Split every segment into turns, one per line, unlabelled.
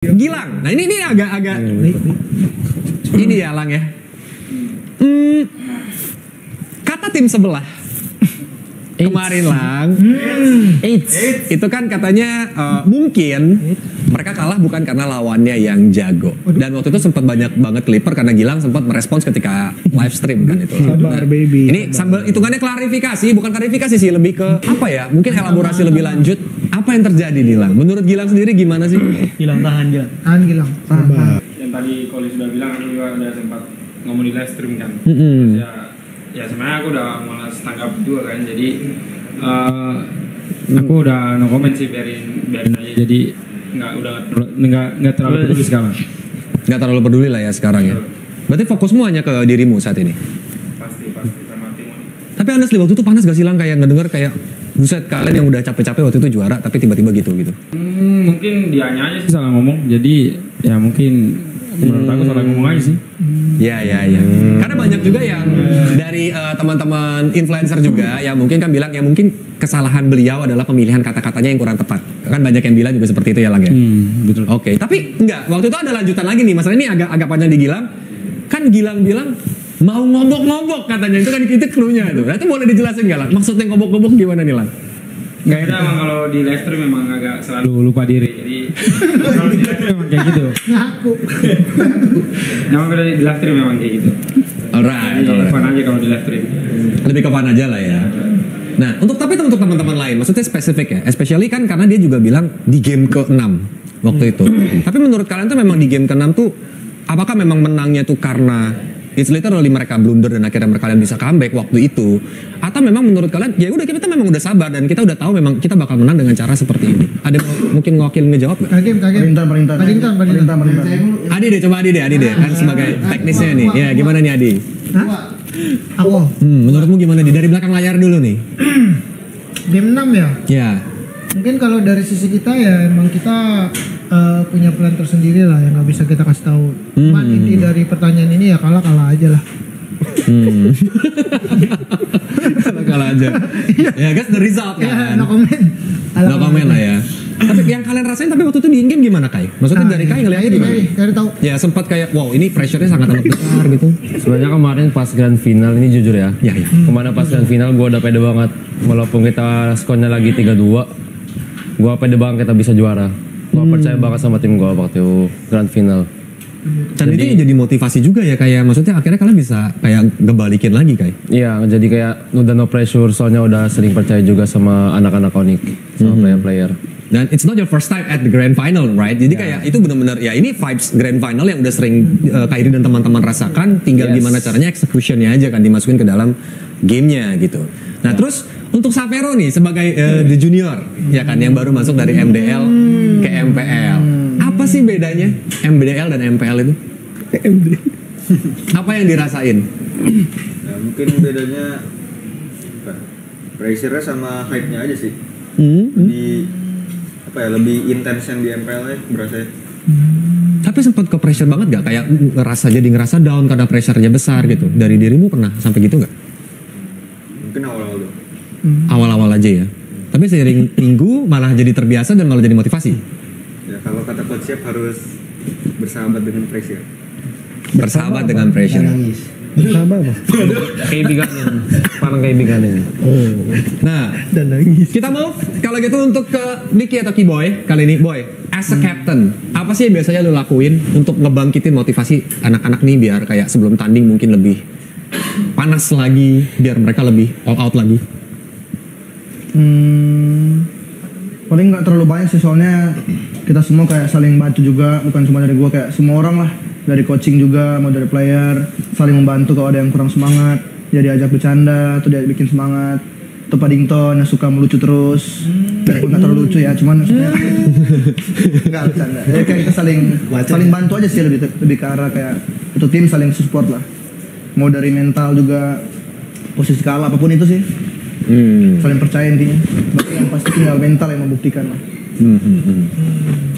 Gilang. Nah ini agak ini ya Lang ya. Kata tim sebelah kemarin Lang, itu kan katanya mungkin mereka kalah bukan karena lawannya yang jago. Dan waktu itu sempat banyak banget clipper karena Gilang sempat merespons ketika live stream kan itu.
Sabar, baby.
Ini sambil hitungannya klarifikasi, bukan klarifikasi sih, lebih ke apa ya? Mungkin elaborasi lebih lanjut. Apa yang terjadi nih Lang? Menurut Gilang sendiri gimana sih?
Gilang tahan Gilang.
Tahan Gilang. Tahan.
Yang tadi Koli sudah bilang, aku juga udah sempat ngomong di live stream kan. Ya sebenarnya aku udah malas tanggap juga kan, jadi aku udah no comment sih, biarin aja. Jadi nggak terlalu peduli sekarang.
Nggak terlalu peduli lah ya sekarang ya. Berarti fokusmu hanya ke dirimu saat ini.
Pasti sama tim.
Tapi honestly waktu itu panas gak sih Lang, kayak ngedenger kayak buset kalian yang udah capek-capek waktu itu juara tapi tiba-tiba gitu.
Mungkin dianya aja sih salah ngomong, jadi ya mungkin menurut aku salah ngomong aja sih.
Ya. Karena banyak juga yang dari teman-teman influencer juga yang mungkin kan bilang ya mungkin kesalahan beliau adalah pemilihan kata-katanya yang kurang tepat. Kan banyak yang bilang juga seperti itu ya Lang ya.
Betul.
Oke, tapi enggak. Waktu itu ada lanjutan lagi nih. Masalah ini agak panjang di Gilang. Kan Gilang bilang mau ngobok-ngobok katanya, itu kan itu clue-nya itu. Nah, itu boleh dijelasin nggak Lang? Maksudnya ngobok-ngobok gimana nih Lang?
Nggak ada, emang kalau di live stream memang agak selalu lupa diri. Jadi kalau di live stream memang kayak gitu.
Ngaku.
Nama beda di live stream memang kayak gitu.
Alright.
Fun aja kalau di live stream.
Lebih ke fun aja lah ya. Nah, untuk teman-teman lain, maksudnya spesifik ya, especially kan karena dia juga bilang di game ke-6 waktu itu. Tapi menurut kalian tuh memang di game ke-6 tuh, apakah memang menangnya tuh karena it's literally mereka blunder dan akhirnya kalian bisa comeback waktu itu, atau memang menurut kalian ya udah kita memang udah sabar dan kita udah tahu memang kita bakal menang dengan cara seperti ini? Ada mungkin ngewakil ngejawab nggak?
Kaget. Perintah.
Adi deh, coba Adi deh kan sebagai teknisnya nih. Ya gimana nih Adi?
Hah? Aku.
Menurutmu gimana di dari belakang layar dulu nih?
Game 6 ya?
Ya.
Mungkin kalau dari sisi kita ya emang kita punya plan tersendiri lah yang nggak bisa kita kasih tahu. Cuman inti dari pertanyaan ini ya kalah aja lah.
Kalah aja. Ya guys, the result kan.
No comment.
No comment lah ya. Tapi yang kalian rasain tapi waktu itu di in-game gimana Kai? Maksudnya dari Kai ngeliatnya gimana?
Dari tahu.
Ya sempat kayak wow ini pressure-nya sangat amat besar gitu.
Sebenarnya kemarin pas grand final ini jujur ya.
Ya.
Kemarin pas grand final gue udah pede banget. Walaupun kita skornya lagi 3-2, gue pede banget kita bisa juara. Gue percaya banget sama tim gue waktu grand final.
Dan itu yang jadi motivasi juga ya kayak maksudnya akhirnya kalian bisa kayak ngebalikin lagi Kai.
Iya, jadi kayak udah no pressure soalnya udah sering percaya juga sama anak-anak Onyx, sama player-player.
Dan it's not your first time at the grand final, right? Jadi kayak itu benar-benar ya ini vibes grand final yang udah sering Kairi dan teman-teman rasakan. Tinggal gimana caranya executionnya aja kan dimasukin ke dalam gamenya gitu. Nah terus untuk Savero nih sebagai the junior ya kan yang baru masuk dari MDL ke MPL. Apa sih bedanya MDL dan MPL itu? Apa yang dirasain?
Nah, mungkin bedanya pressure-nya sama hype-nya aja sih. Lebih intens yang di MPL ya berasa.
Tapi sempat ke pressure banget gak? Kayak ngerasa down karena pressure-nya besar gitu. Dari dirimu pernah sampai gitu gak?
Mungkin awal-awal doang.
Awal-awal aja ya. Tapi seiring minggu malah jadi terbiasa dan malah jadi motivasi.
Ya kalau kata coach Chef harus bersahabat dengan pressure.
Bersahabat dengan pressure.
Sama apa?
Kayak biganin, parang kayak biganin.
Nah,
Dan nangis.
kita mau kalau gitu untuk ke Nicky atau Kiboy kali ini, Boy. As a captain, apa sih yang biasanya lo lakuin untuk ngebangkitin motivasi anak-anak nih biar kayak sebelum tanding mungkin lebih panas lagi, biar mereka lebih all out lagi?
Paling nggak terlalu banyak sih soalnya kita semua kayak saling bantu juga, bukan cuma dari gua, kayak semua orang lah, dari coaching juga mau dari player saling membantu. Kalau ada yang kurang semangat ya diajak bercanda atau dia bikin semangat. Atau Paddington yang suka melucu terus, nggak terlalu lucu ya, cuman maksudnya nggak bercanda ya, kayak kita saling bantu aja sih, lebih ke arah kayak itu tim saling support lah, mau dari mental juga, posisi kalah apapun itu sih. Saling percaya intinya. Berarti yang pasti tinggal mental yang membuktikan lah.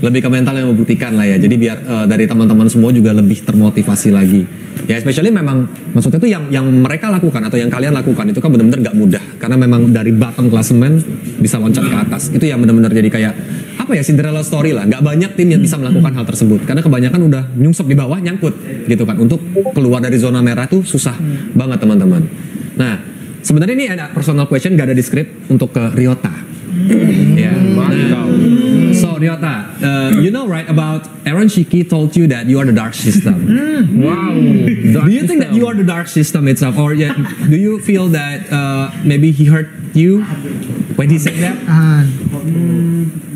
Lebih ke mental yang membuktikan lah ya. Jadi biar dari teman-teman semua juga lebih termotivasi lagi. Ya especially memang maksudnya tuh yang mereka lakukan atau yang kalian lakukan itu kan benar-benar nggak mudah. Karena memang dari bottom klasemen bisa loncat ke atas. Itu yang benar-benar jadi kayak apa ya, Cinderella story lah. Nggak banyak tim yang bisa melakukan hal tersebut karena kebanyakan udah nyungsep di bawah, nyangkut gitu kan. Untuk keluar dari zona merah tuh susah banget teman-teman. Nah, sebenarnya ini ada personal question, gak ada di script untuk ke Ryota. Ya. Nah, so Ryota, you know right about Aaron Shiki told you that you are the dark system.
Wow.
Do you think that you are the dark system itself, or do you feel that maybe he hurt you when he said that?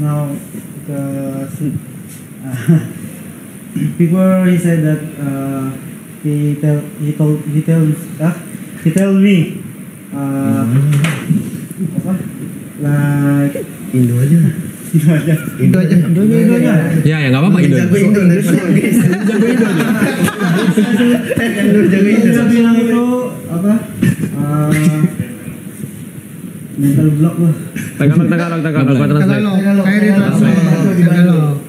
No, because before he said that he tell me apa, like Indo aja.
Ya nggak apa-apa Indo.
Dia bilang itu apa? Mental block lah.
Tagalog. Translate.
Kayak di Tagalog.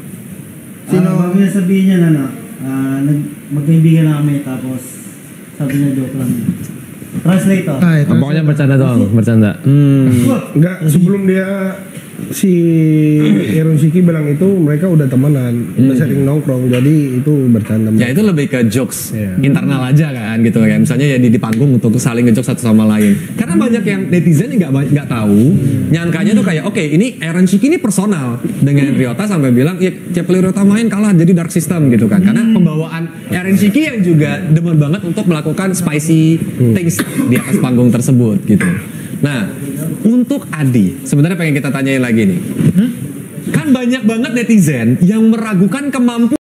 Sino kami sabihin niya na magkaibigan na kami tapos sabi niya joke lang. Translator.
Pokoknya bercanda doang, bercanda.
Enggak, sebelum dia si Aaron Shiki bilang itu mereka udah temenan, udah sering nongkrong, jadi itu bercanda.
Ya itu lebih ke jokes internal aja kan gitu kayak misalnya ya di panggung untuk saling ngejokes satu sama lain. Karena banyak yang netizen yang nggak tahu, nyangkanya tuh kayak oke, ini Aaron Shiki ini personal dengan Ryota sampai bilang ya tiap kali Ryota main kalah jadi dark system gitu kan. Karena pembawaan Aaron Shiki yang juga demen banget untuk melakukan spicy things di atas panggung tersebut gitu. Nah, untuk Adi, sebenarnya pengen kita tanyain lagi nih. Kan banyak banget netizen yang meragukan kemampuan